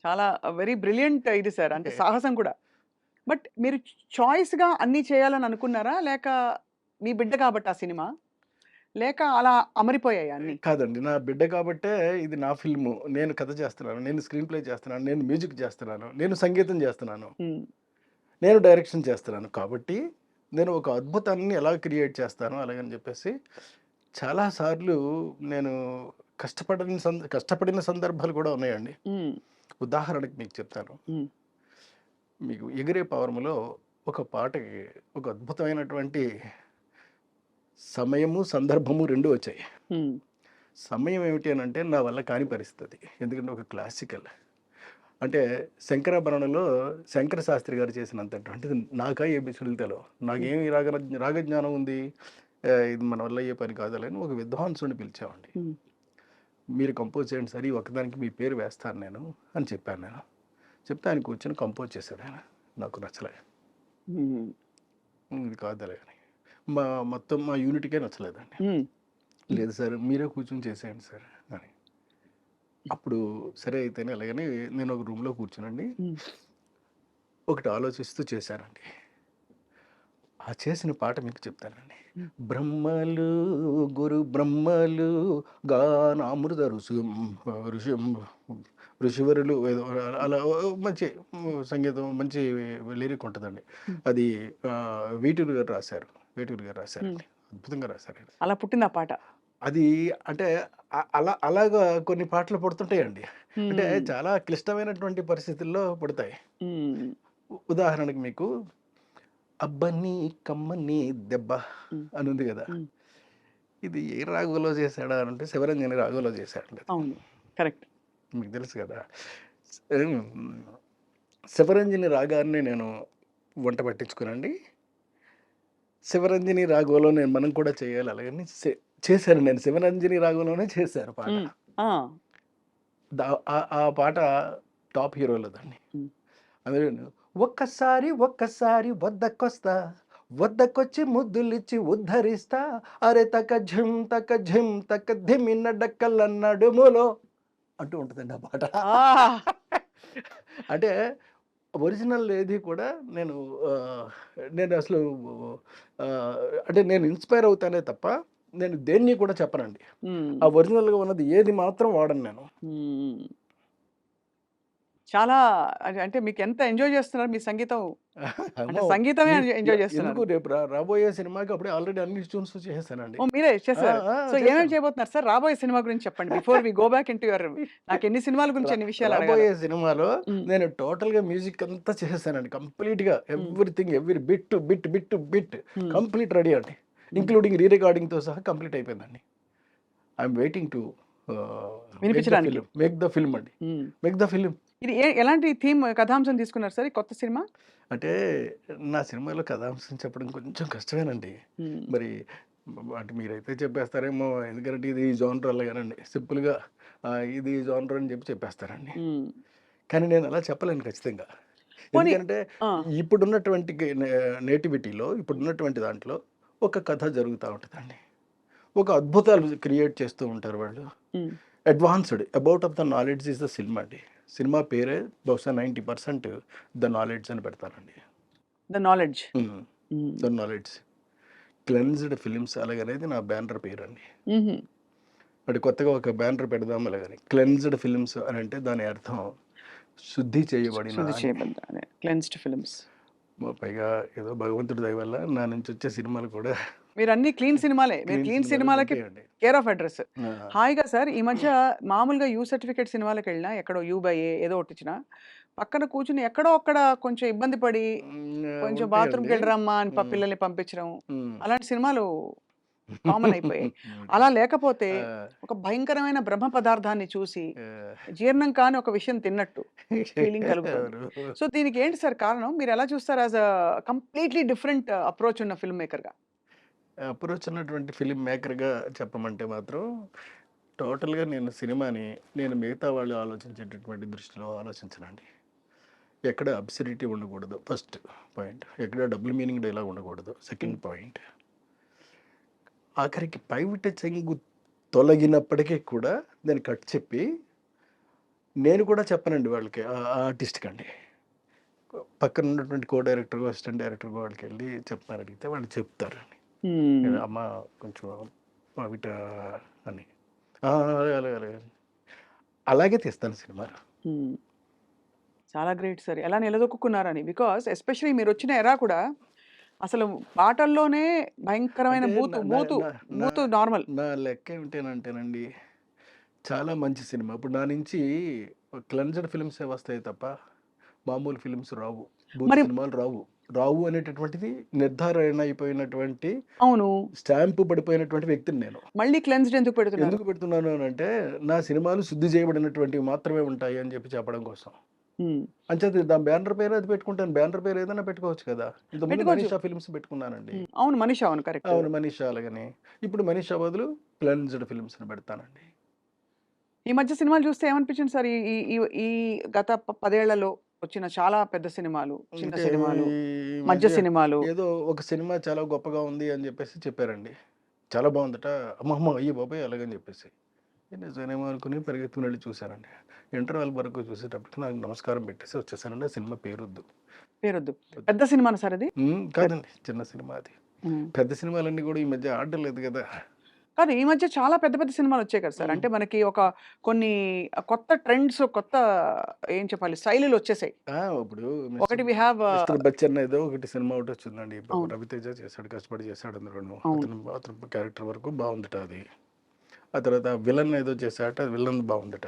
చాలా very brilliant ఇది sir. అంటే సాహసం కూడా. బట్ మీరు చాయిస్‌గా అన్నీ చేయాలని అనుకున్నారా? లేక మీ బిడ్డ కాబట్టి ఆ సినిమా? లేక అలా అమరిపోయాయా అన్నీ? కాదండి. నా బిడ్డ కాబట్టే ఇది నా ఫిల్ము. నేను కథ చేస్తున్నాను. నేను స్క్రీన్ ప్లే చేస్తున్నాను. నేను మ్యూజిక్ చేస్తున్నాను. నేను సంగీతం చేస్తున్నాను. హ్మ్. నేను డైరెక్షన్ చేస్తున్నాను. కాబట్టి నేను ఒక అద్భుతాన్ని ఎలా క్రియేట్ చేస్తానో అలాగని చెప్పేసి చాలా సార్లు నేను కష్టపడిన సందర్భాలు కూడా ఉన్నాయండి. హ్మ్. ఉదాహరణకి మీకు చెప్తాను. హ్మ్. మీకు 'ఎగిరే పవరములో' ఒక పాటకి ఒక అద్భుతమైనటువంటి సమయము, సందర్భము 2 వచ్చాయి. హ్మ్. సమయం ఏమిటి అనంటే నా వల్ల కాని పరిస్థితి. ఎందుకంటే ఒక క్లాసికల్. అంటే 'శంకరాభరణంలో' శంకర శాస్త్రి గారు చేసినంతటువంటిది నాకా ఏబీసీడీలు తెలవు. హ్మ్. నాకేమి రాగజ్ఞానం ఉంది. ఇది మన వల్ల అయ్యే పని కాదులే అని ఒక విద్వాంసుడిని పిలిచామండి. హ్మ్. మీరు కంపోజ్ చేయండి సార్. ఈ ఒక్కదానికి మీ పేరు వేస్తాను నేను అని చెప్పాను నేను. చెప్తే ఆయన కూర్చొని కంపోజ్ చేశాడాయన. నాకు నచ్చలే. హ్మ్. ఇది కాదులే అని. మొత్తం మా యూనిట్‌కే నచ్చలేదండి. హ్మ్. లేదు సార్ మీరే కూర్చొని చేసేయండి సార్ అని. అప్పుడు సరే అయితేనే అలాగని నేను ఒక రూమ్‌లో కూర్చొనండి హ్మ్. ఒకటి ఆలోచిస్తూ చేశానండి. ఆ చేసిన పాట మీకు చెప్తానండి. హ్మ్. బ్రహ్మలు గురు బ్రహ్మలు గానామృత ఋషిం ఋషివరులు ఏదో అలా మంచి సంగీతం మంచి లిరిక్ ఉంటదండి. హ్మ్. అది వేటూరి గారు రాశారు. వేటూరి గారు హ్మ్. రాశారండి. అద్భుతంగా రాశారండి. అలా పుట్టింది ఆ పాట. అది అంటే అలాగా కొన్ని పాటలు పుడుతుంటాయండి. అంటే హ్మ్. చాలా క్లిష్టమైనటువంటి పరిస్థితుల్లో పుడతాయి. హ్మ్. ఉదాహరణకి మీకు 'అబ్బని కమ్మని దెబ్బ' హ్మ్. అని ఉంది గదా! హ్మ్. ఇది ఏ రాగంలో చేశాడా అనంటే 'శివరంజని' రాగంలో చేశాడండి అది. అవును. కరెక్ట్. మీకు తెలుసు గదా! హ్మ్. 'శివరంజని' రాగాన్ని నేను వంట పట్టించుకోనండి. 'శివరంజని' రాగంలో మనం కూడా చేయాలి అలాగని చేశాను నేను. 'శివరంజని' రాగంలోనే చేశాను పాట. హ్మ్. ఆ! ఆ పాట టాప్ హీరోలదండి. హ్మ్. అందులోను ఒక్కసారి ఒక్కసారి వద్దకొస్తా వద్దకొచ్చి ముద్దులిచ్చి ఉద్ధరిస్తా అరె తక ఝిం తక ధిమిన డక్కల నడుములో అంటూ ఉంటుందండి ఆ పాట. ఆ! అంటే ఒరిజినల్ ఏది కూడా నేను ఆహ్, నేను అసలు ఆహ్, అంటే నేను ఇన్‌స్పైర్ అవుతానే తప్ప నేను దేన్ని కూడా చెప్పనండి. హ్మ్. ఆ ఒరిజినల్‌గా ఉన్నది ఏది మాత్రం వాడను నేను. హ్మ్. చాలా అంటే మీకెంత ఎంజాయ్ చేస్తున్నారు మీ సంగీతం అంటే అమ్మో! సంగీతమే ఈ ఎంజాయ్ ఎందుకు చేస్తున్నారు. రేపు రాబోయే సినిమాకి అప్పుడే ఆల్రెడీ అన్ని ట్యూన్స్ చేసేసానండి. ఓహ్! మీరే ఆ! చేసారు. ఆ! సో, ఏమేమి చేశాను. చేయబోతున్నారు సార్? రాబోయే సినిమా గురించి చెప్పండి. Before we go back into your నాకెన్ని సినిమాల గురించి రా ఎన్ని విషయాలు అడగాలో. రాబోయే సినిమాలో హ్మ్. నేను టోటల్‌గా మ్యూజిక్ అంతా చేసేసానండి. కంప్లీట్‌గా hmm. Everything every bit hmm. Complete ready అండి. హ్మ్. ఇంక్లూడింగ్ రీ రికార్డింగ్‌తో సహా కంప్లీట్ అయిపోయిందండి. ఐ యామ్ వెయిటింగ్ టు వినిపించడానికి. మేక్ ద ఫిల్మ్ అండి. హ్మ్. Make the film. ఇది ఎలాంటి థీమ్ కథాంశం తీసుకున్నారు సార్ ఈ కొత్త సినిమా? అంటే నా సినిమాలో కథాంశం చెప్పడం కొంచెం కష్టమేనండి. హ్మ్. మరి అంటే మీరైతే చెప్పేస్తారేమో ఎందుకంటే ఇది జోనర్ అలాగేనండి. సింపుల్‌గా ఇది జోనర్ అని చెప్పేస్తారండి. హ్మ్. కానీ నేను అలా చెప్పలేను ఖచ్చితంగా. పోనీ ఎందుకంటే ఆ! ఇప్పుడున్నటువంటి నేటివిటీలో ఇప్పుడున్నటువంటి దాంట్లో ఒక కథ జరుగుతా ఉంటదండి. ఒక అద్భుతాలు క్రియేట్ చేస్తూ ఉంటారు వాళ్ళు. హ్మ్. Advanced about of the knowledge is the cinema అండి. సినిమా పేరే బహుశా 90% ద నాలెడ్జ్ అని పెడతారండి. 'The knowledge.' హ్మ్. హ్మ్. The knowledge. క్లెన్స్‌డ్ ఫిల్మ్స్ అలాగనేది నా బ్యానర్ పేరండి. హుహు. అంటే కొత్తగా ఒక బ్యానర్ పెడదాం అలాగని. క్లెన్స్‌డ్ ఫిల్మ్స్ అనంటే దాని అర్థం శుద్ధి చేయబడిన శుద్ధి అని. చేయబడ్డ అదే క్లెన్స్డ్ ఫిల్మ్స్. పైగా ఏదో భగవంతుడి దయ వల్ల నా నుంచి వచ్చే సినిమాలు కూడా మీరన్నీ క్లీన్ సినిమాలే. మీరు క్లీన్ క్లీన్ సినిమాలే సినిమాలకి ఉంటాయండి. Care of address. ఆ! హాయిగా సార్ ఈ మధ్య మామూలుగా యూ సర్టిఫికేట్ సినిమాలకెళ్ళినా ఎక్కడో యూ బై ఏ ఏదో ఒకటిచ్చినా, పక్కన కూర్చొని ఎక్కడో అక్కడ కొంచెం ఇబ్బంది పడి, కొంచెం ఉంటాయండి. బాత్రూమ్‌కెళ్ళిరమ్మా అని హ్మ్. పిల్లల్ని పంపించడం. హ్మ్. అలాంటి సినిమాలు కామన్ అయిపోయాయి. అలా ఉంటాయి. లేకపోతే ఆ! ఒక భయంకరమైన బ్రహ్మ పదార్థాన్ని చూసి, ఆ! జీర్ణం కాని ఒక విషయం తిన్నట్టు ఫీలింగ్ కలుగుతోంది. అవును. సో, దీనికి ఏంటి సార్ కారణం? మీరెలా చూస్తారు యాస్ కంప్లీట్‌లీ డిఫరెంట్ అప్రోచ్ ఉన్న ఫిల్మ్ మేకర్‌గా? అప్రోచ్ ఉన్నటువంటి ఫిల్మ్ మేకర్‌గా చెప్పమంటే మాత్రం టోటల్‌గా నేను సినిమాని నేను మిగతా వాళ్ళు ఆలోచించేటటువంటి దృష్టిలో ఆలోచించనండి. ఎక్కడ అబ్సర్డిటీ ఉండకూడదు ఫస్ట్ పాయింట్. ఎక్కడ డబుల్ మీనింగ్ డైలాగ్ ఉండకూడదు హ్మ్. Second point. ఆఖరికి పైవిట చెంగు తొలగినప్పటికీ కూడా దాన్ని కట్ చెప్పి నేను కూడా చెప్పనండి వాళ్ళకి ఆర్టిస్ట్‌కి అండి. పక్కన ఉన్నటువంటి కో డైరెక్టర్, అసిస్టెంట్ డైరెక్టర్ వాళ్ళకి వెళ్ళి చెప్తాను అడిగితే వాళ్ళు చెప్తారండి. హ్మ్. అమ్మ కొంచెం విట అని. "ఆ! అలాగే, అలాగే, అలాగే." అలాగే తీస్తాను సినిమాలు. హ్మ్. చాలా గ్రేట్ సార్. ఎలా నిలదొక్కుకున్నారని. బికాజ్ ఎస్పెషల్లీ మీరొచ్చిన ఎరా కూడా అసలు పాటల్లోనే భయంకరమైన అంటే నా బూతు, నా బూతు, నా నా బూతు నార్మల్. నా లెక్క ఏమిటనంటేనండి, చాలా మంచి సినిమా. ఇప్పుడు నా నుంచి క్లెన్జ్డ్ ఫిల్మ్సే వస్తాయి తప్ప, మామూలు ఫిల్మ్స్ రావు. బూత్ మరి సినిమాలు రావు. రావు అనేటటువంటిది నిర్ధారణ అయిపోయినటువంటి, అవును. స్టాంపు పడిపోయినటువంటి వ్యక్తిని నేను. మళ్ళీ క్లెన్స్‌డ్ ఎందుకు పెడుతున్నారు? ఎందుకు పెడుతున్నాను అనంటే, నా సినిమాలు శుద్ధి చేయబడినటువంటివి మాత్రమే ఉంటాయి అని చెప్పడం కోసం. హ్మ్. అంచేత దాని బ్యానర్ పేరు అది పెట్టుకుంటాను. బ్యానర్ పేరు ఏదైనా పెట్టుకోవచ్చు కదా! ఇంతకుముందు పెట్టుకోవచ్చు. 'మనీషా ఫిల్మ్స్' పెట్టుకున్నానండి. హ్మ్. అవును. మనీషా అవును. కరెక్ట్. అవును. 'మనీషా' అలాగని. ఇప్పుడు 'మనీషా' బదులు 'క్లెన్జ్డ్ ఫిల్మ్స్' అని పెడతానండి. ఈ మధ్య సినిమాలు చూస్తే ఏమనిపించింది సార్? ఈ ఈ ఈ ఈ గత 10 ఏళ్లలో వచ్చిన చాలా పెద్ద సినిమాలు, చిన్న అంటే సినిమాలు, ఈ మధ్య మధ్య సినిమాలు. ఏదో ఒక సినిమా చాలా గొప్పగా ఉంది అని చెప్పారండి. చాలా బావుందట. అమ్మమ్మ! అయ్య బాబోయ్! అలాగని చెప్పేసి. నిజమేమో అనుకుని పరిగెత్తుకొని వెళ్లి చూసానండి. ఇంటర్వెల్ వరకు చూసేటప్పటికి నాకు నమస్కారం పెట్టేసి వచ్చేసానండి. ఆ సినిమా పేరొద్దు. పేరొద్దు. వద్దు. పెద్ద సినిమానా సార్ అది? కాదండి. చిన్న సినిమా అది. హ్మ్. పెద్ద సినిమాలన్నీ కూడా ఈ మధ్య ఆడడం లేదు గదా! కాదు ఈ మధ్య చాలా పెద్ద పెద్ద సినిమాలొచ్చాయి కదా సార్. హ్మ్. అంటే మనకి ఒక కొన్ని కొత్త ట్రెండ్స్, కొత్త ఏం చెప్పాలి స్టైలులొచ్చేసాయి. ఇప్పుడు ఒకటి వి హావ్ 'మిస్టర్ బచ్చన్' ఏదో ఒకటి సినిమా ఒకటొచ్చిందండి. పాపం అవును. 'రవితేజ' చేశాడు. కష్టపడి చేశాడు అందులోను. అవును. అతను క్యారెక్టర్ వరకు బావుందట అది. ఆ తర్వాత విలన్ ఏదో చేశాడట. అది విలన్ బావుందట.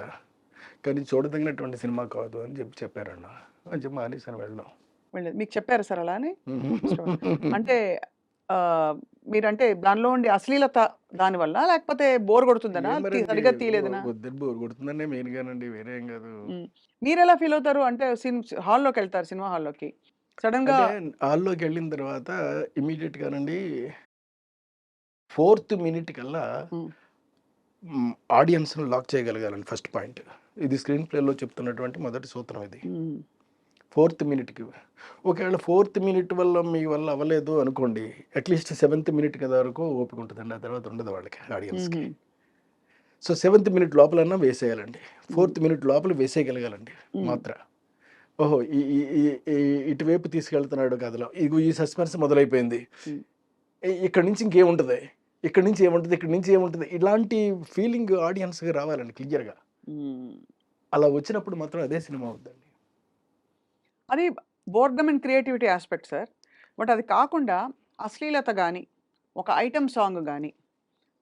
కానీ చూడదగినటువంటి సినిమా కాదు అని చెప్పారన్న. అని చెప్పి మానేసాను వెళ్ళడం. వెళ్ళేది. మీకు చెప్పారా సార్ అలా అని? ఇష్టమని. అంటే మీరంటే దానిలో ఉండే అశ్లీలత దానివల్ల లేకపోతే బోర్ కొడుతుందనా? ఏం మరండి సరిగ్గా తీయలేదనా? వద్దని బోర్ కొడుతుందనే మెయిన్‌గానండి. వేరే ఏం గాదు. హ్మ్. మీరెలా ఫీల్ అవుతారు? అంటే హాల్లోకెళ్తారు సినిమా హాల్లోకి. సడెన్‌గా అంటే హాల్లోకెళ్ళిన తర్వాత ఇమ్మీడియేట్‌గానండి ఫోర్త్ మినిట్ కల్లా హ్మ్. ఆడియన్స్‌ని లాక్ చేయగలగాలండి ఫస్ట్ పాయింట్. ఇది స్క్రీన్ ప్లేలో చెప్తున్నటువంటి మొదటి సూత్రం ఇది. హ్మ్. ఫోర్త్ మినిట్‌కి. ఒకవేళ ఫోర్త్ మినిట్ వల్ల మీ వల్ల అవ్వలేదు అనుకోండి. అట్‌లీస్ట్ సెవెంత్ మినిట్ కదా వరకు ఓపిక ఉంటదండి. ఆ తర్వాత ఉండదు వాళ్ళకి ఆడియన్స్‌కి. హుహు. సో, సెవెంత్ మినిట్ లోపలన్నా వేసేయాలండి. హ్మ్. ఫోర్త్ మినిట్ లోపల వేసేయగలగాలండి హ్మ్. మాత్ర. ఓహో! ఈ ఈ ఈ ఈ ఇటువైపు తీసుకెళ్తున్నాడు కథలో. ఇగో ఈ సస్పెన్స్ మొదలైపోయింది. హ్మ్. ఇక్కడి నుంచి ఇంకేముంటది? ఇక్కడి నుంచి ఏముంటది? ఇక్కడి నుంచి ఏముంటది? ఇలాంటి ఫీలింగ్ ఆడియన్స్‌కి రావాలండి క్లియర్‌గా. హ్మ్. అలా వచ్చినప్పుడు మాత్రం అదే సినిమా అవుద్దండి. అది boredom and creativity aspect sir. But అది కాకుండా అశ్లీలత గాని, ఒక ఐటెమ్ సాంగ్ గాని,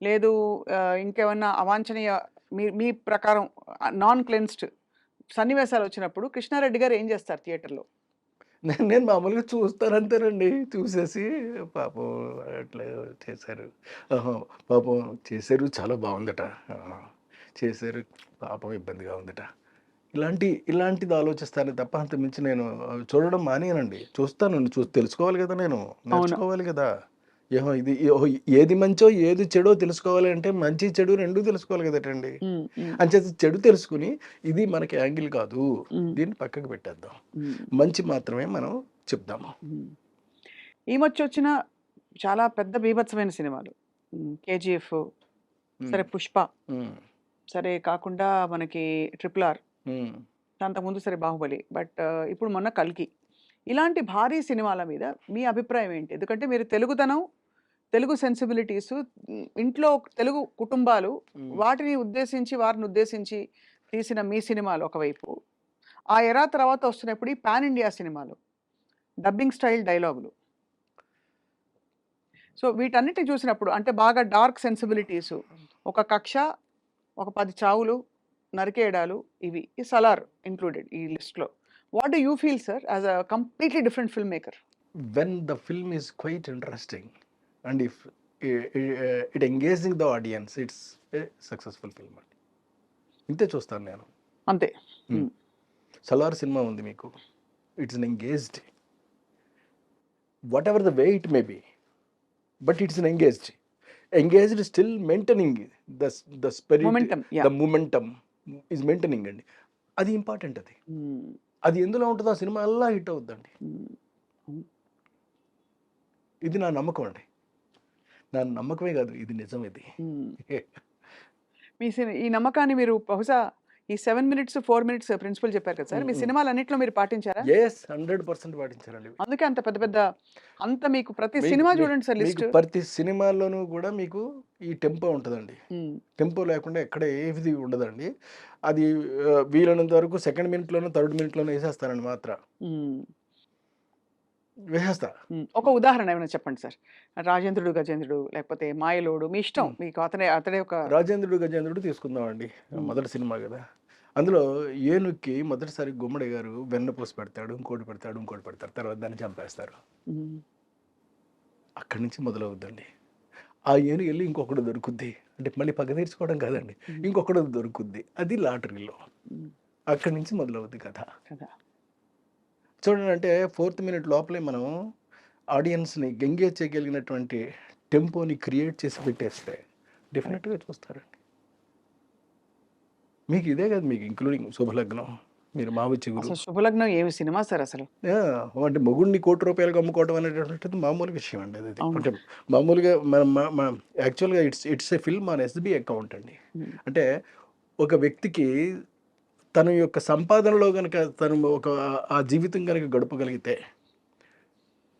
లేదు ఇంకేమన్నా అవాంఛనీయ మీ మీ ప్రకారం నాన్ క్లెన్స్డ్ సన్నివేశాలొచ్చినప్పుడు కృష్ణారెడ్డి గారు ఏం జేస్తారు థియేటర్‌లో? నేను మామూలుగా చూస్తాను అంతేనండి. చూసేసి పాపం అట్లా చేశారు. ఆహా! పాపం చేశారు చాలా బావుందట. ఆహా! చేశారు పాపం ఇబ్బందిగా ఉందట. ఇలాంటిది ఆలోచిస్తానే తప్ప అంతకు మించి నేను చూడడం మానేయనండి. చూస్తాను. చూసి తెలుసుకోవాలి గదా నేను. అవును. నేర్చుకోవాలి గదా! ఓహో! ఏది మంచో, ఏది చెడో తెలుసుకోవాలి అంటే మంచి, చెడు 2 తెలుసుకోవాలి గదటండి. హ్మ్. హ్మ్. అంచేత చెడు తెలుసుకొని ఇది మనకి యాంగిల్ కాదు. హ్మ్. దీన్ని పక్కకు పెట్టేద్దాం. హ్మ్. మంచి మాత్రమే మనం చెప్దాము. హ్మ్. ఈ మధ్యొచ్చిన చాలా పెద్ద బీభత్సమైన సినిమాలు. 'కేజీఎఫ్' హ్మ్. సరే 'పుష్ప' హ్మ్. సరే కాకుండా మనకి 'ట్రిపుల్ ఆర్' హ్మ్. అంతకుముందు సరే 'బాహుబలి' బట్ ఇప్పుడు మొన్న 'కల్కి.' ఇలాంటి భారీ సినిమాల మీద మీ అభిప్రాయం ఏంటి? ఎందుకంటే మీరు తెలుగుదనం, తెలుగు సెన్సిబిలిటీసు ఇంట్లో తెలుగు కుటుంబాలు హ్మ్. వారిని ఉద్దేశించి తీసిన మీ సినిమాలు ఒకవైపు. ఆ ఎరా తర్వాత వస్తున్నప్పుడు ఈ పాన్ ఇండియా సినిమాలు. డబ్బింగ్ స్టైల్ డైలాగులు. సో, వీటన్నిటిని చూసినప్పుడు అంటే బాగా డార్క్ సెన్సిబిలిటీసు. ఒక కక్ష, ఒక 10 చావులు, నరికేయడాలు ఇవి. ఈ 'సలార్' ఇంక్లూడెడ్ ఈ లిస్ట్‌లో. What do you feel sir as a completely different film maker? When the film is quite interesting and if it engaging the audience, it's a successful film అండి. ఇంతే చూస్తాను నేను. అంతే. హ్మ్. హ్మ్. 'సలార్' సినిమా ఉంది మీకు. It's an engaged whatever the way it may be. But it's an engaged. Engaged still maintaining the spirit, momentum. The yeah! Momentum is maintaining అండి. అది ఇంపార్టెంట్ అది. హ్మ్. అది ఎందులో ఉంటదో ఆ సినిమా అల్లా హిట్ అవుద్దండి. హ్మ్. హ్మ్. ఇది నా నమ్మకం అండి. నా నమ్మకమే కాదు ఇది నిజం ఇది. హ్మ్. ఈ నమ్మకాన్ని మీరు బహుశా ఈ 7 మినిట్స్, 4 మినిట్స్ ప్రిన్సిపల్ చెప్పారు కదా సార్. మీ సినిమాలన్నిట్లో మీరు పాటించారా? యెస్. 100% పాటించారండి. అందుకే అంత పెద్ద పెద్ద అంత మీకు ప్రతి మీకు సినిమా మీ చూడండి సార్ మీకు లిస్ట్. ప్రతి సినిమాల్లోనూ కూడా మీకు ఈ టెంపో ఉంటదండి. హ్మ్. టెంపో లేకుండా ఎక్కడ ఏది ఉండదండి. అది వీలైనంత వరకు సెకండ్ మినిట్‌లోనో, థర్డ్ మినిట్‌లోనో ఏసేస్తానండి మాత్ర. హ్మ్. వేసేస్తా. ఒక ఉదాహరణ ఏమైనా చెప్పండి సార్. 'రాజేంద్రుడు గజేంద్రుడు' లేకపోతే 'మాయలోడు' మీ ఇష్టం. హ్మ్. మీకు అతడే ఒక 'రాజేంద్రుడు గజేంద్రుడు' తీసుకుందామండి. హ్మ్. మొదటి సినిమా గదా! అందులో ఏనుగుకి మొదటిసారి గుమ్మడి గారు వెన్నపూస పెడతాడు. ఇంకోటి పెడతాడు, ఇంకోటి పెడతారు. తర్వాత దాన్ని చంపేస్తారు. హ్మ్. అక్కడి నుంచి మొదలవుద్దండి. ఆ ఏనుగు ఎళ్లి ఇంకొకడు దొరుకుద్ది. అంటే మళ్ళీ పగ తీర్చుకోవడం కాదండి. హ్మ్. ఇంకొకడు దొరుకుద్ది. అది లాటరీలో. హ్మ్. అక్కడి నుంచి మొదలవుద్ది కథ. కదా! చూడండి అంటే ఫోర్త్ మినిట్ లోపలే మనం ఆడియన్స్‌ని ఎంగేజ్ చేయగలిగినటువంటి టెంపోని క్రియేట్ చేసి పెట్టేస్తే కరెక్ట్. డెఫినిట్‌గా చూస్తారండి. మీకు ఇదే కాదు మీకు ఇంక్లూడింగ్ 'శుభలగ్నం', మీరు 'మావి చిగురు'. అసలు 'శుభలగ్నం' ఏమి సినిమా సార్ అసలు. అంటే మొగుడిని ₹1,00,00,000 అమ్ముకోవడం అనేటటువంటిది మామూలు విషయం అండి అది. అవును. అంటే మామూలుగా మన మ మ యాక్చువల్‌గా it's a film on SB account అండి. హ్మ్. అంటే ఒక వ్యక్తికి తన యొక్క సంపాదనలో గనక తను ఆ జీవితం గనక గడపగలిగితే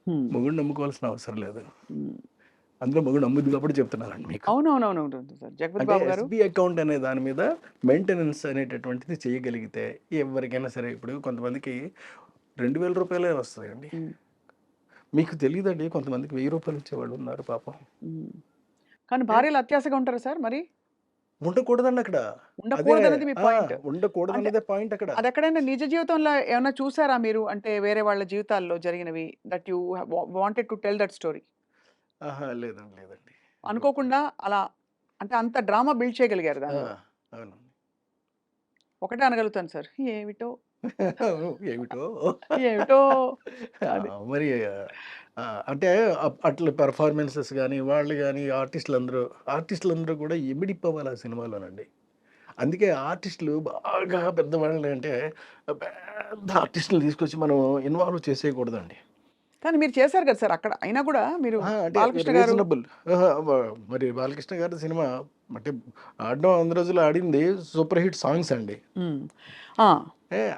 హ్మ్. మొగుడిని నమ్ముకోవాల్సిన అవసరం లేదు. హ్మ్. అందులో మొగుడు నమ్ముద్ది కాబట్టి చెప్తున్నానండి మీకు. అవునవునవునవును సార్. 'జగపతి అంటే బాబు' గారు. ఎస్‌బీ అకౌంట్ అనే దాని మీద మెయింటెనెన్స్ అనేటటువంటిది చేయగలిగితే ఎవరికైనా సరే ఇప్పుడు కొంతమందికి రూ. 2,000 వస్తాయండి. హ్మ్. మీకు తెలీదండి కొంతమందికి రూ. 1,000 ఇచ్చేవాళ్ళు ఉన్నారు పాపం. హ్మ్. కానీ ఏ భార్యలు అత్యాశగా ఉంటారా సార్ మరి? ఉండకూడదండి అక్కడ. అదే ఉండకూడదన్నది మీ ఆ! పాయింట్. అంటే ఉండకూడదన్నదే పాయింట్ అక్కడ. అదెక్కడైనా నిజ జీవితంలో ఏమన్నా చూసారా మీరు? అంటే వేరే వాళ్ళ జీవితాల్లో జరిగినవి that you wanted to tell that story. ఆహా! లేదండి. లేదండి. అనుకోకుండా అలా అంటే అంత డ్రామా బిల్డ్ చేయగలిగారు ఆ! దానిలో. అవునండి. ఒకటే అనగలుగుతాను సార్. ఏమిటో, ఏమిటో ఏమిటో ఆ! అది. మరి అంటే అట్లా పెర్ఫార్మెన్సెస్ గాని, వాళ్ళు గాని ఆర్టిస్టులందరూ కూడా ఇమిడిపోవాలి ఆ సినిమాలోనండి. అందుకే ఆర్టిస్టులు బాగా పెద్దవాళ్ళంటే పెద్ద ఆర్టిస్టులు తీసుకొచ్చి మనం ఇన్వాల్వ్ చేసేయకూడదండి. కానీ మీరు చేసారు కదా సార్ అక్కడ. అయినా కూడా మీరు అంటే బాలకృష్ణ గారు రీజనబుల్. అహా! మరి బాలకృష్ణ గారి సినిమా అంటే ఆడడం వంద రోజులు ఆడింది సూపర్ హిట్ సాంగ్స్ అండి. హ్మ్. ఆ!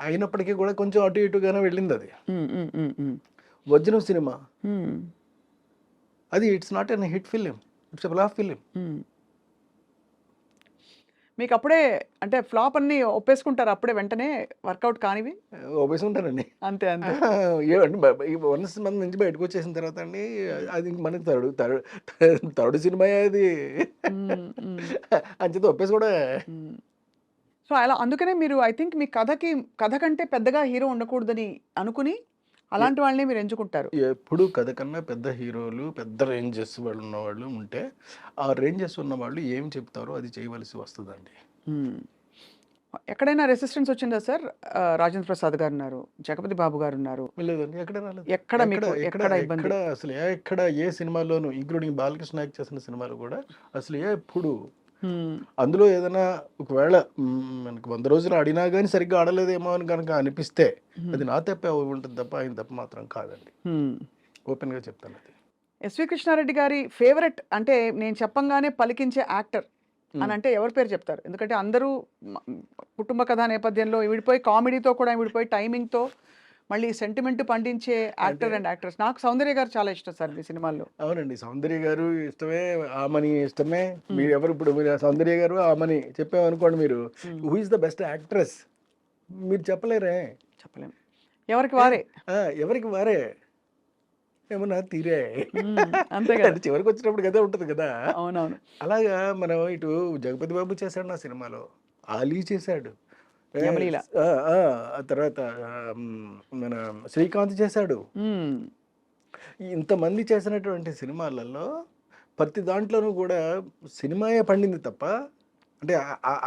అయినప్పటికీ కూడా కొంచెం అటు ఇటుగానే వెళ్ళిందది. హ్మ్. హ్మ్. హ్మ్. హ్మ్. 'వజ్రం' సినిమా హ్మ్. అది it's not an hit film. It's a flop film. హ్మ్. మీకప్పుడే అంటే ఫ్లాప్ అన్నీ ఒప్పేసుకుంటారా అప్పుడే వెంటనే వర్కౌట్ కానివి? ఒప్పేసుకుంటానండి. అంతే. అంతే. ఏవండి ఈ వన్స్ మంత్ నుంచి బయటకొచ్చేసిన తర్వాత అండి హ్మ్. అది ఇంక మనకి థర్డ్ సినిమాయే అది. హ్మ్. హ్మ్. అంచేత ఒప్పేసుకోవడమే. హ్మ్. సో, అలా అందుకనే మీరు ఐ థింక్ మీ కథ కంటే పెద్దగా హీరో ఉండకూడదని అనుకుని, ఎ అలాంటి వాళ్ళనే మీరు ఎంచుకుంటారు. ఎప్పుడు కథ కన్నా పెద్ద హీరోలు, పెద్ద రేంజెస్ వాళ్ళున్నవాళ్ళు ఉంటే, ఆ రేంజెస్ ఉన్నవాళ్ళు ఏం చెప్తారో అది చేయవలసి వస్తదండి. హ్మ్. ఎక్కడైనా రెసిస్టెన్స్ వచ్చిందా సార్? 'రాజేంద్ర ప్రసాద్' గారున్నారు. 'జగపతి బాబు' గారున్నారు. లేదండి. ఎక్కడ రాలేదు. ఎక్కడ ఎక్కడ మీకు ఎక్కడ ఎక్కడ ఎక్కడ ఇబ్బంది? అసలు ఎక్కడ ఏ సినిమాలోను ఇంక్లూడింగ్ బాలకృష్ణ యాక్ట్ చేసిన సినిమాలు కూడా అసలు ఎప్పుడు హ్మ్. అందులో ఏదైనా ఒకవేళ మనకు 100 రోజులు ఆడినా గాని సరిగ్గా ఆడలేదేమో అని గనక అనిపిస్తే, హ్మ్. అది నా తప్పే అయ్యుంటది తప్ప ఆయన తప్పు మాత్రం కాదండి. హ్మ్. ఓపెన్‌గా చెప్తానది. 'ఎస్వి కృష్ణారెడ్డి' గారి ఫేవరెట్ అంటే నేను చెప్పంగానే పలికించే యాక్టర్ హ్మ్. అనంటే ఎవరి పేరు చెప్తారు? ఎందుకంటే అందరూ మ కుటుంబ కథా నేపథ్యంలో విడిపోయి కామెడీతో కూడా విడిపోయి టైమింగ్‌తో మళ్ళీ సెంటిమెంట్ పండించే అంటే యాక్టర్ అండ్ యాక్ట్రెస్. నాకు 'సౌందర్య' గారు చాలా ఇష్టం సార్ మీ సినిమాల్లో. అవునండి. 'సౌందర్య' గారు ఇష్టమే, 'ఆమని' ఇష్టమే. హ్మ్. మీరెవరు ఇప్పుడు మీరు 'సౌందర్య' గారు, 'ఆమని' చెప్పామనుకోండి మీరు, హ్మ్. Who is the best actress? మీరు చెప్పలేరే. చెప్పలేం. ఎవరికి ఏ వారే. ఆ! ఎవరికి వారే. ఏమన్నా తీరే. హ్మ్. అంతే గదా! అంటే చివరికొచ్చేటప్పటికి అదే ఉంటది కదా! అవునవును. అలాగా మనం ఇటు 'జగపతి బాబు' చేశాడు నా సినిమాలో. 'ఆలీ' చేశాడు. ఏ యమలీల. ఆ! ఆ! ఆ తర్వాత మన 'శ్రీకాంత్' చేశాడు. హ్మ్. ఇంతమంది చేసినటువంటి సినిమాలలో ప్రతి దాంట్లోనూ కూడా సినిమాయే పండింది తప్ప అంటే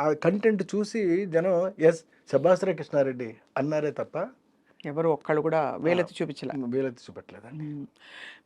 ఆ కంటెంట్ చూసి జనం యెస్ శభాస్ రే కృష్ణారెడ్డి అన్నారే తప్ప ఎవరు ఒక్కళ్ళు కూడా ఆ! వేలెత్తి చూపించలా. వేలెత్తి చూపెట్టలేదండి. హ్మ్.